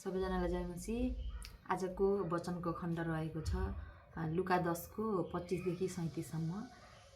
सबैजनालाई जय मसीह। आजको वचनको खण्ड रहेको छ लुका 10 को 25 देखि 37 सम्म।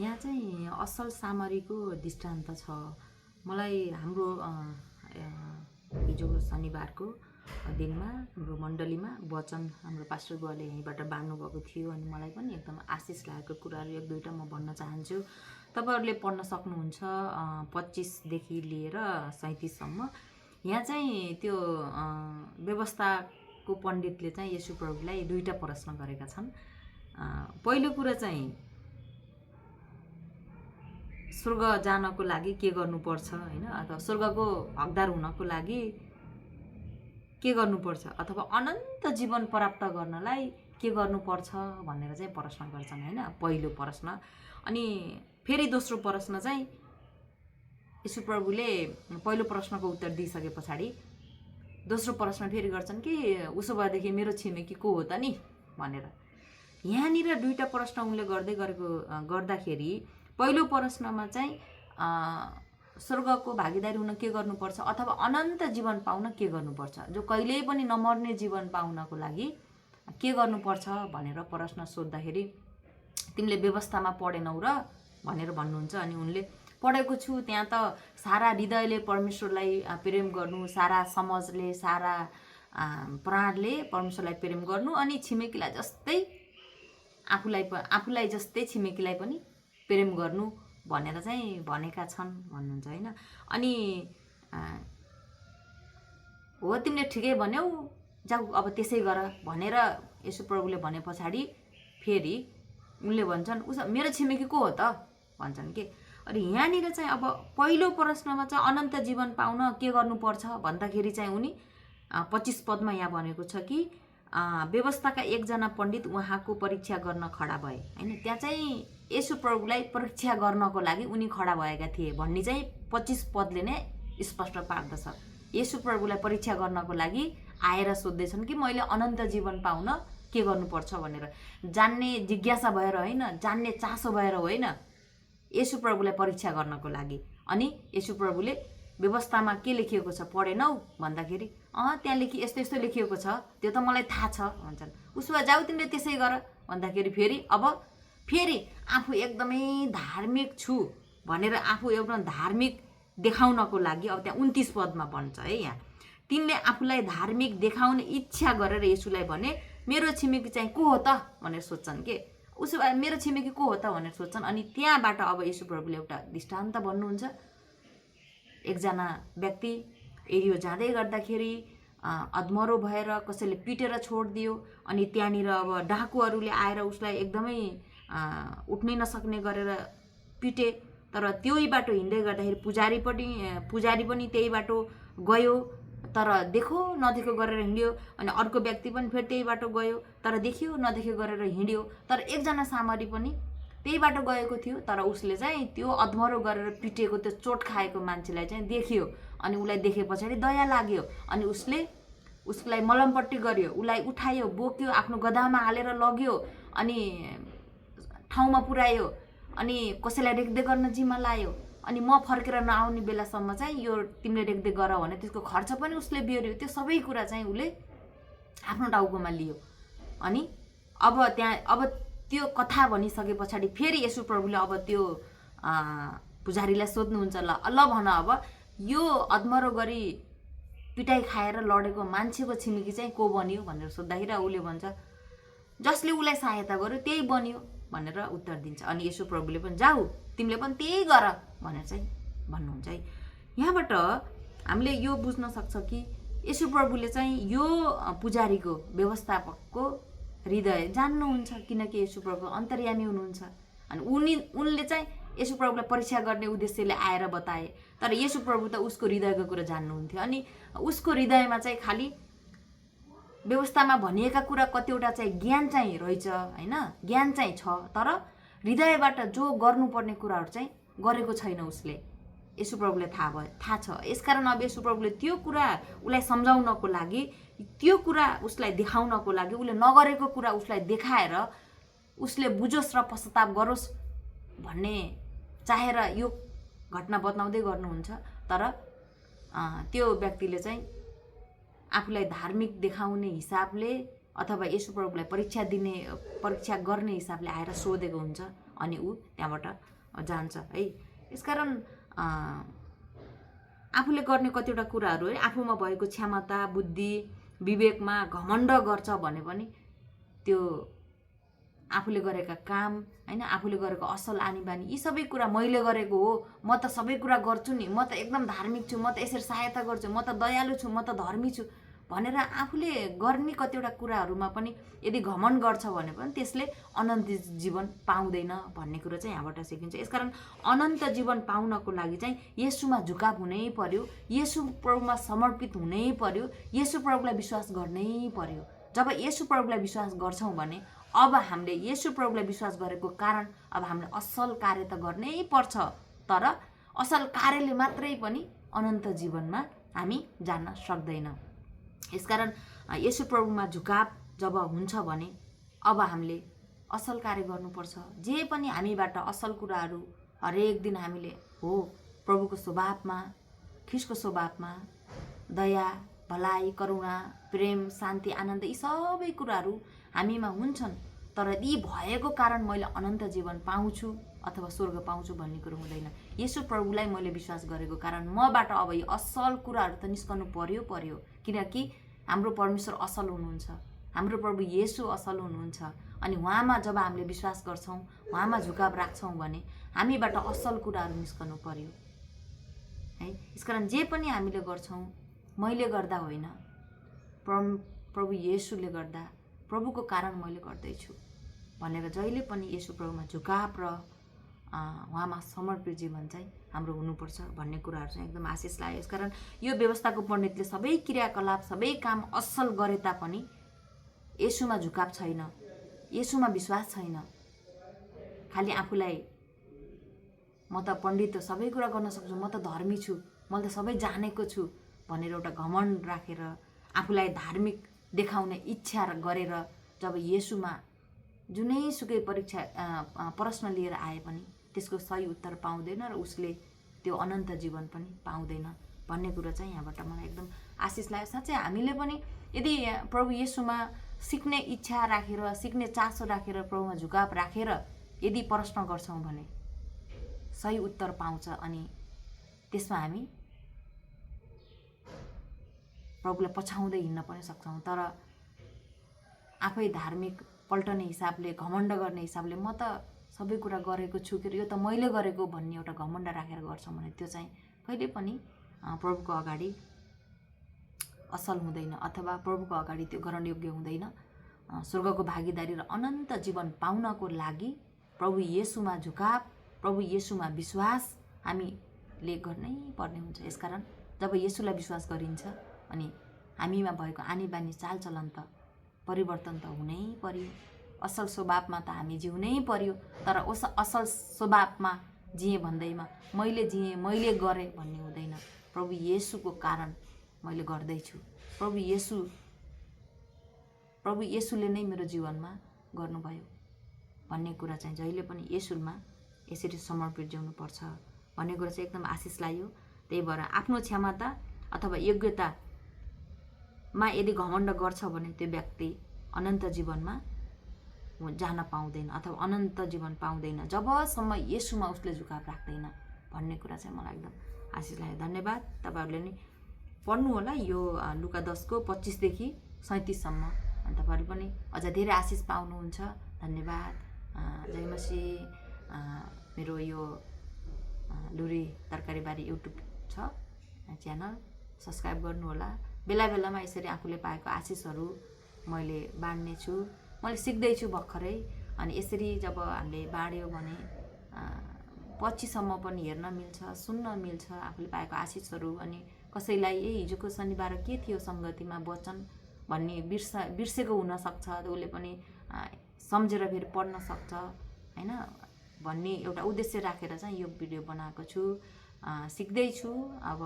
यहाँ चाहिँ असल सामरीको दृष्टान्त छ। मलाई हाम्रो हिजो शनिबारको दिनमा हाम्रो मण्डलीमा वचन हाम्रो पास्टर बुवाले यहीँबाट बाँड्नु भएको थियो अनि मलाई पनि एकदम आशिष लागेको कुराहरू एक दुईवटा म भन्न चाहन्छु। तपाईहरुले पढ्न सक्नुहुन्छ 25 देखि लिएर 37 सम्म। यहाँ चाहिँ त्यो व्यवस्थाको पण्डितले चाहिँ येशू प्रभुलाई दुईटा प्रश्न गरेका छन्। पहिलो कुरा चाहिँ स्वर्ग जानको लागि के गर्नुपर्छ हैन, अथवा स्वर्गको हकदार हुनको लागि के गर्नुपर्छ, अथवा अनन्त जीवन प्राप्त गर्नलाई के गर्नुपर्छ भनेर चाहिँ प्रश्न गर्छन् हैन, पहिलो प्रश्न। अनि फेरि दोस्रो प्रश्न चाहिँ येशू प्रभुले पहिलो प्रश्नको उत्तर दिइसके पछाडि दोस्रो प्रश्न फेरि गर्छन् कि उसो भएदेखि मेरो छिमेकी को हो त नि भनेर। यहाँनिर दुईटा प्रश्न उनले गर्दाखेरि पहिलो प्रश्नमा चाहिँ स्वर्गको भागीदारी हुन के गर्नुपर्छ अथवा अनन्त जीवन पाउन के गर्नुपर्छ, जो कहिल्यै पनि नमर्ने जीवन पाउनको लागि के गर्नुपर्छ भनेर प्रश्न सोध्दाखेरि तिमीले व्यवस्थामा पढेनौ र भनेर भन्नुहुन्छ। अनि उनले पढेको छु, त्यहाँ त सारा हृदयले परमेश्वरलाई प्रेम गर्नु, सारा समझले, सारा प्राणले परमेश्वरलाई प्रेम गर्नु, अनि छिमेकीलाई जस्तै आफूलाई जस्तै छिमेकीलाई पनि प्रेम गर्नु भनेर चाहिँ भनेका छन् भन्नुहुन्छ हैन। अनि हो तिमीले ठिकै भन्यौ, जाऊ अब त्यसै गर भनेर येशू प्रभुले भने पछाडि फेरि उनले भन्छन् मेरो छिमेकी को हो त भन्छन् के। अनि यहाँनिर चाहिँ अब पहिलो प्रश्नमा चाहिँ अनन्त जीवन पाउन के गर्नुपर्छ भन्दाखेरि चाहिँ उनी 25 पदमा यहाँ भनेको छ कि व्यवस्थाका एकजना पण्डित उहाँको परीक्षा गर्न खडा भए हैन। त्यहाँ चाहिँ येशू प्रभुलाई परीक्षा गर्नको लागि उनी खडा भएका थिए भन्ने चाहिँ 25 पदले नै स्पष्ट पार्दछ। येशू प्रभुलाई परीक्षा गर्नको लागि आएर सोध्दैछन् कि मैले अनन्त जीवन पाउन के गर्नुपर्छ भनेर। जान्ने जिज्ञासा भएर होइन, जान्ने चासो भएर होइन, येशू प्रभुलाई परीक्षा गर्नको लागि। अनि येशू प्रभुले व्यवस्थामा के लेखिएको छ पढेनौ भन्दाखेरि त्यहाँ यस्तो यस्तो लेखिएको छ, त्यो त मलाई थाहा छ भन्छन्। उसो भए जाऊ तिमीले त्यसै गर भन्दाखेरि फेरि आफू एकदमै धार्मिक छु भनेर आफू एउटा धार्मिक देखाउनको लागि अब त्यहाँ 29 पदमा भन्छ है, यहाँ तिनले आफूलाई धार्मिक देखाउने इच्छा गरेर येशूलाई भने मेरो छिमेकी चाहिँ को हो त भनेर सोध्छन् के। उसो भए मेरो छिमेकी को हो त भनेर सोध्छन्। अनि त्यहाँबाट अब येशू प्रभुले एउटा दृष्टान्त भन्नुहुन्छ। एकजना व्यक्ति एरियो जाँदै गर्दाखेरि अधमरो भएर कसैले पिटेर छोडिदियो। अनि त्यहाँनिर अब डाकुहरूले आएर उसलाई एकदमै उठ्नै नसक्ने गरेर पिटे। तर त्यही बाटो हिँड्दै गर्दाखेरि पुजारी पनि त्यही बाटो गयो, तर देखो नदेखो गरेर हिँड्यो। अनि अर्को व्यक्ति पनि फेरि त्यही बाटो गयो, तर देखियो नदेखियो गरेर हिँड्यो। तर एकजना सामरी पनि त्यही बाटो गएको थियो, तर उसले चाहिँ त्यो अधमरो गरेर पिटेको त्यो चोट खाएको मान्छेलाई चाहिँ देखियो। अनि उसलाई देखे पछाडि दया लाग्यो। अनि उसलाई मलमपट्टी गर्यो, उसलाई उठायो, बोक्यो, आफ्नो गधामा हालेर लग्यो, अनि ठाउँमा पुर्यायो, अनि कसैलाई रेखदेख गर्न जिम्मा लायो। अनि म फर्केर नआउने बेलासम्म चाहिँ यो तिमीले रेखदेख गर भने त्यसको खर्च पनि उसले बेहोर्यो। त्यो सबै कुरा चाहिँ उसले आफ्नो टाउकोमा लियो। अनि अब त्यो कथा भनिसके पछाडि फेरि येशू प्रभुले अब त्यो पुजारीलाई सोध्नुहुन्छ, ल भन अब यो अधमरो गरी पिटाइ खाएर लडेको मान्छेको छिमेकी चाहिँ को बन्यो भनेर सोद्धाखेरि उसले भन्छ जसले उसलाई सहायता गर्यो त्यही बन्यो भनेर उत्तर दिन्छ। अनि येशू प्रभुले पनि जाऊ तिमीले पनि त्यही गर भनेर चाहिँ भन्नुहुन्छ है। यहाँबाट हामीले यो बुझ्न सक्छ कि येशू प्रभुले चाहिँ यो पुजारीको व्यवस्थापकको हृदय जान्नुहुन्छ, किनकि येशू प्रभु अन्तर्यामी हुनुहुन्छ। अनि उनले चाहिँ येशू प्रभुलाई परीक्षा गर्ने उद्देश्यले आएर बताए, तर येशू प्रभु त उसको हृदयको कुरा जान्नुहुन्थ्यो। अनि उसको हृदयमा चाहिँ खालि व्यवस्थामा भनिएका कुरा कतिवटा चाहिँ ज्ञान चाहिँ रहेछ हैन, ज्ञान चाहिँ छ, तर हृदयबाट जो गर्नुपर्ने कुराहरू चाहिँ गरेको छैन उसले। येशू प्रभुले थाहा छ। यसकारण अब येशू प्रभुले त्यो कुरा उसलाई सम्झाउनको लागि, त्यो कुरा उसलाई देखाउनको लागि उसले नगरेको कुरा उसलाई देखाएर उसले बुझोस् र पश्चाताप गरोस् भन्ने चाहेर यो घटना बताउँदै गर्नुहुन्छ। तर त्यो व्यक्तिले चाहिँ आफूलाई धार्मिक देखाउने हिसाबले अथवा येशू प्रभुलाई परीक्षा गर्ने हिसाबले आएर सोधेको हुन्छ अनि ऊ त्यहाँबाट जान्छ है। यसकारण आफूले गर्ने कतिवटा कुराहरू है आफूमा भएको क्षमता बुद्धि विवेकमा घमण्ड गर्छ भने पनि त्यो आफूले गरेका काम हैन आफूले गरेको असल आनी बानी यी सबै कुरा मैले गरेको हो, म त सबै कुरा गर्छु नि, म त एकदम धार्मिक छु, म त यसरी सहायता गर्छु, म त दयालु छु, म त धर्मी छु भनेर आफूले गर्ने कतिवटा कुराहरूमा पनि यदि घमण्ड गर्छ भने पनि त्यसले अनन्त जीवन पाउँदैन भन्ने कुरा चाहिँ यहाँबाट सिकिन्छ। यसकारण अनन्त जीवन पाउनको लागि चाहिँ येशूमा झुकाव हुनै पर्यो, येशू प्रभुमा समर्पित हुनै पर्यो, येशू प्रभुलाई विश्वास गर्नै पर्यो। जब येशू प्रभुलाई विश्वास गर्छौँ भने अब हामीले येशू प्रभुलाई विश्वास गरेको कारण अब हामीले असल कार्य त गर्नै पर्छ, तर असल कार्यले मात्रै पनि अनन्त जीवनमा हामी जान सक्दैन। यसकारण येशू प्रभुमा झुकाव जब हुन्छ भने अब हामीले असल कार्य गर्नुपर्छ। जे पनि हामीबाट असल कुराहरू हरेक दिन हामीले हो प्रभुको स्वभावमा ख्रीष्टको स्वभावमा दया भलाइ करुणा प्रेम शान्ति आनन्द यी सबै कुराहरू हामीमा हुन्छन्, तर यी भएको कारण मैले अनन्त जीवन पाउँछु अथवा स्वर्ग पाउँछु भन्ने कुरो हुँदैन। येशू प्रभुलाई मैले विश्वास गरेको कारण मबाट अब यो असल कुराहरू त निस्कनु पर्यो, किनकि हाम्रो परमेश्वर असल हुनुहुन्छ, हाम्रो प्रभु येशू असल हुनुहुन्छ अनि उहाँमा जब हामीले विश्वास गर्छौँ, उहाँमा झुकाव राख्छौँ भने हामीबाट असल कुराहरू निस्कनु पर्यो है। यसकारण जे पनि हामीले गर्छौँ मैले गर्दा होइन, प्रभु येशूले गर्दा प्रभुको कारण मैले गर्दैछु भनेर जहिले पनि येशू प्रभुमा झुकाव र उहाँमा समर्पित जीवन चाहिँ हाम्रो हुनुपर्छ भन्ने कुराहरू चाहिँ एकदम आशिष लाग्यो। यसकारण यो व्यवस्थाको पण्डितले सबै क्रियाकलाप सबै काम असल गरे तापनि येशूमा झुकाव छैन, येशूमा विश्वास छैन, खालि आफूलाई म त पण्डित हो सबै कुरा गर्न सक्छु, म त धर्मी छु, मैले त सबै जानेको छु भनेर एउटा घमण्ड राखेर आफूलाई धार्मिक देखाउने इच्छा गरेर जब येशूमा जुनैसुकै प्रश्न लिएर आए पनि त्यसको सही उत्तर पाउँदैन र उसले त्यो अनन्त जीवन पनि पाउँदैन भन्ने कुरा चाहिँ यहाँबाट मलाई एकदम आशिष लाग्यो। साँच्चै हामीले पनि यदि प्रभु येशूमा सिक्ने इच्छा राखेर सिक्ने चासो राखेर प्रभुमा झुकाव राखेर यदि प्रश्न गर्छौँ भने सही उत्तर पाउँछ अनि त्यसमा हामी प्रभुलाई पछाउँदै हिँड्न पनि सक्छौँ। तर आफै धार्मिक पल्टने हिसाबले घमण्ड गर्ने हिसाबले म त सबै कुरा गरेको छु कि यो त मैले गरेको भन्ने एउटा घमण्ड राखेर गर्छौँ भने त्यो चाहिँ कहिले पनि प्रभुको अगाडि असल हुँदैन अथवा प्रभुको अगाडि त्यो ग्रहण योग्य हुँदैन। स्वर्गको भागीदारी र अनन्त जीवन पाउनको लागि प्रभु येशूमा झुकाव प्रभु येशूमा विश्वास हामीले गर्नै पर्ने हुन्छ। यसकारण जब येशूलाई विश्वास गरिन्छ अनि हामीमा भएको आनी बानी चालचलन त परिवर्तन त हुनै पर्यो, असल स्वभावमा त हामी जिउनै पर्यो। तर असल स्वभावमा जिएँ भन्दैमा मैले गरेँ भन्ने हुँदैन। प्रभु येशूको कारण मैले गर्दैछु, प्रभु येशूले नै मेरो जीवनमा गर्नुभयो भन्ने कुरा चाहिँ जहिले पनि येशूमा यसरी समर्पित जिउनुपर्छ भन्ने कुरा चाहिँ एकदम आशिष लाग्यो। त्यही भएर आफ्नो क्षमता अथवा योग्यतामा यदि घमण्ड गर्छ भने त्यो व्यक्ति अनन्त जीवनमा जान पाउँदैन अथवा अनन्त जीवन पाउँदैन जबसम्म येशूमा उसले झुकाव राख्दैन भन्ने कुरा चाहिँ मलाई एकदम आशिष लाग्यो। धन्यवाद। तपाईँहरूले नि पढ्नु होला यो लुका 10को 25 देखि 37 सम्म अनि तपाईँहरू पनि अझ धेरै आशिष पाउनुहुन्छ। धन्यवाद। जय मसीह। मेरो यो लुरी तरकारीबारी युट्युब छ च्यानल सब्सक्राइब गर्नु होला। बेला बेलामा यसरी आफूले पाएको आशिषहरू मैले बाँड्ने छु, मैले सिक्दैछु भर्खरै। अनि यसरी जब हामीले बाँड्यो भने पछिसम्म पनि हेर्न मिल्छ, सुन्न मिल्छ आफूले पाएको आशिषहरू। अनि कसैलाई हिजोको शनिबार के थियो सङ्गतिमा वचन भन्ने बिर्सेको हुनसक्छ, उसले पनि सम्झेर फेरि पढ्न सक्छ हैन भन्ने एउटा उद्देश्य राखेर चाहिँ यो भिडियो बनाएको छु। सिक्दैछु। अब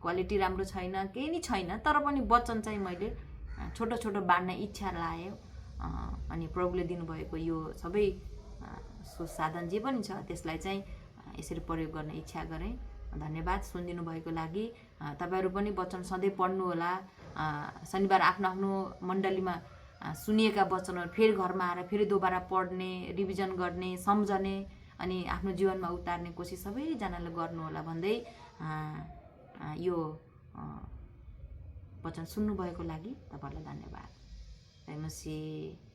क्वालिटी राम्रो छैन, केही नि छैन, तर पनि वचन चाहिँ मैले छोटो छोटो बाँड्ने इच्छा लाग्यो। अनि प्रभुले दिनुभएको यो सबै साधन जे पनि छ त्यसलाई चाहिँ यसरी प्रयोग गर्ने इच्छा गरेँ। धन्यवाद सुनिदिनु भएको लागि। तपाईँहरू पनि वचन सधैँ पढ्नु होला। शनिबार आफ्नो आफ्नो मण्डलीमा सुनिएका वचनहरू फेरि घरमा आएर फेरि दोबारा पढ्ने, रिभिजन गर्ने, सम्झने अनि आफ्नो जीवनमा उतार्ने कोसिस सबैजनाले गर्नुहोला भन्दै यो वचन सुन्नुभएको लागि तपाईँहरूलाई धन्यवाद। जय मसीह।